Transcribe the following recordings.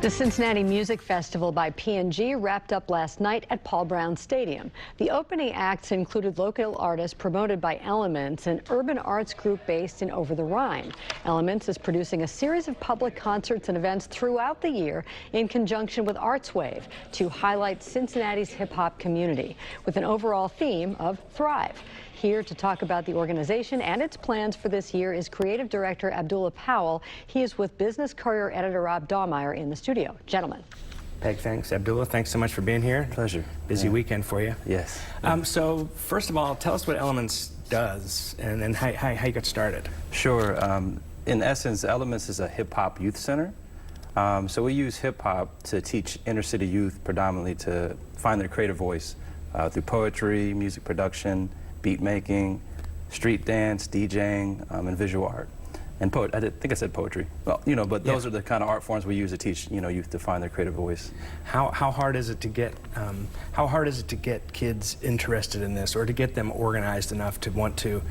The Cincinnati Music Festival by P&G wrapped up last night at Paul Brown Stadium. The opening acts included local artists promoted by Elements, an urban arts group based in Over the Rhine. Elements is producing a series of public concerts and events throughout the year in conjunction with ArtsWave to highlight Cincinnati's hip-hop community with an overall theme of Thrive. Here to talk about the organization and its plans for this year is creative director Abdullah Powell. He is with Business Courier editor Rob Dahlmeyer in the studio. Gentlemen. Peg, thanks. Abdullah, thanks so much for being here. Pleasure. Busy weekend for you. Yes. So first of all, tell us what Elements does and then how you got started. Sure. In essence, Elements is a hip-hop youth center. So we use hip-hop to teach inner-city youth predominantly to find their creative voice through poetry, music production, beat making, street dance, DJing, and visual art. And I think I said poetry. Well, but those are the kind of art forms we use to teach, youth to find their creative voice. How hard is it to get kids interested in this, or to get them organized enough to want to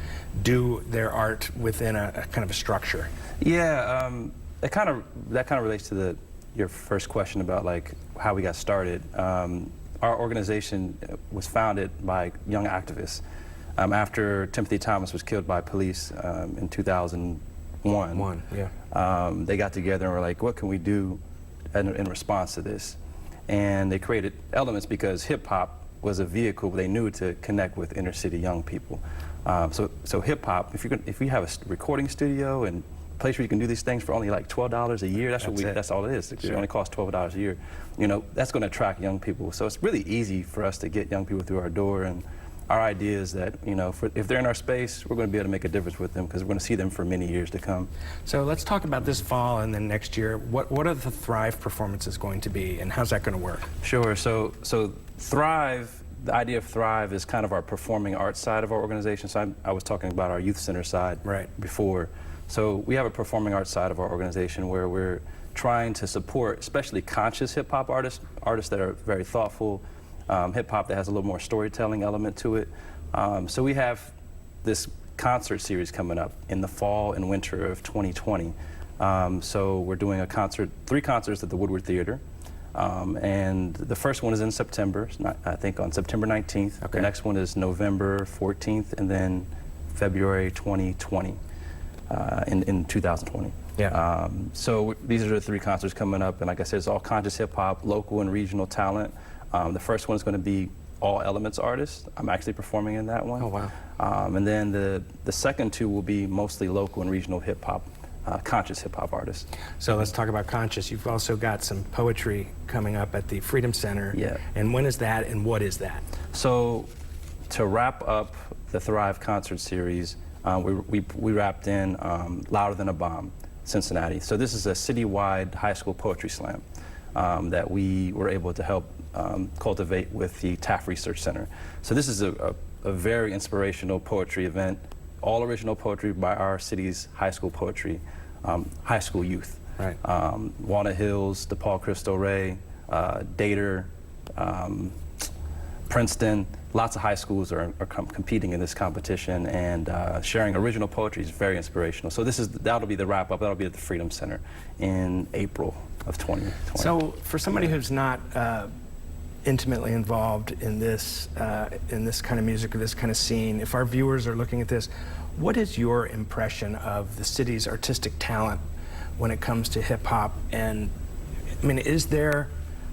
do their art within a kind of a structure? Yeah, that kind of relates to your first question about like how we got started. Our organization was founded by young activists. After Timothy Thomas was killed by police in 2001, they got together and were like, what can we do in response to this? And they created Elements because hip-hop was a vehicle they knew to connect with inner-city young people. So hip-hop, if you have a recording studio and a place where you can do these things for only like $12 a year, that's all it is. Sure. It only costs $12 a year. That's going to attract young people. So it's really easy for us to get young people through our door. And our idea is that, if they're in our space, we're going to be able to make a difference with them because we're going to see them for many years to come. So let's talk about this fall and then next year. What are the Thrive performances going to be, and how's that going to work? Sure. So Thrive, the idea of Thrive is kind of our performing arts side of our organization. So I was talking about our youth center side before. So we have a performing arts side of our organization where we're trying to support especially conscious hip-hop artists that are very thoughtful, hip-hop that has a little more storytelling element to it. So we have this concert series coming up in the fall and winter of 2020. So we're doing three concerts at the Woodward Theater. And the first one is in September, I think on September 19th. Okay. The next one is November 14th, and then February 2020, in 2020. Yeah. So these are the three concerts coming up, and like I said, it's all conscious hip-hop, local and regional talent. The first one is going to be all Elements artists. I'm actually performing in that one. Oh, wow. And then the second two will be mostly local and regional hip-hop, conscious hip-hop artists. So let's talk about conscious. You've also got some poetry coming up at the Freedom Center. Yeah. And when is that, and what is that? So to wrap up the Thrive concert series, we wrapped in Louder Than a Bomb, Cincinnati. So this is a citywide high school poetry slam that we were able to help cultivate with the Taft Research Center. So this is a very inspirational poetry event, all original poetry by our city's high school poetry, high school youth. Right. Walnut Hills, DePaul Cristo Rey, Dater, Princeton, lots of high schools are competing in this competition, and sharing original poetry is very inspirational. So that'll be the wrap up. That'll be at the Freedom Center in April of 2020. So for somebody who's not intimately involved in this kind of music or this kind of scene, if our viewers are looking at this, what is your impression of the city's artistic talent when it comes to hip hop? And I mean,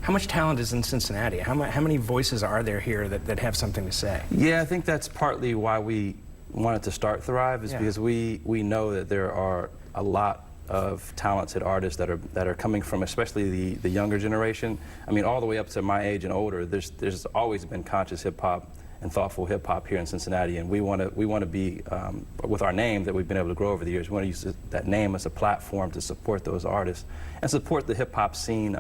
how much talent is in Cincinnati? How many voices are there here that have something to say? Yeah, I think that's partly why we wanted to start Thrive, is because we know that there are a lot of talented artists that are coming from, especially the younger generation. I mean, all the way up to my age and older. There's always been conscious hip hop and thoughtful hip hop here in Cincinnati, and we want to be with our name that we've been able to grow over the years. We want to use that name as a platform to support those artists and support the hip hop scene.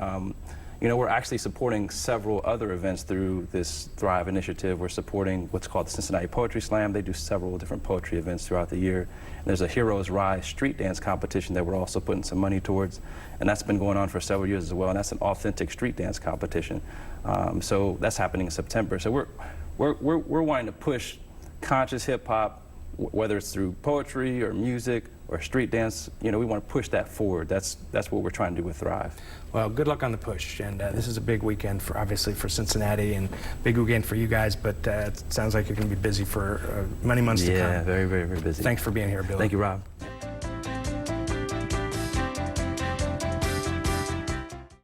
We're actually supporting several other events through this Thrive initiative. We're supporting what's called the Cincinnati Poetry Slam. They do several different poetry events throughout the year. And there's a Heroes Rise street dance competition that we're also putting some money towards. And that's been going on for several years as well. And that's an authentic street dance competition. So that's happening in September. So we're wanting to push conscious hip hop, whether it's through poetry or music or street dance, we want to push that forward. That's what we're trying to do with Thrive. Well, good luck on the push, and this is a big weekend obviously for Cincinnati, and big weekend for you guys, but it sounds like you're going to be busy for many months to come. Yeah, very, very, very busy. Thanks for being here, Billy. Thank you, Rob.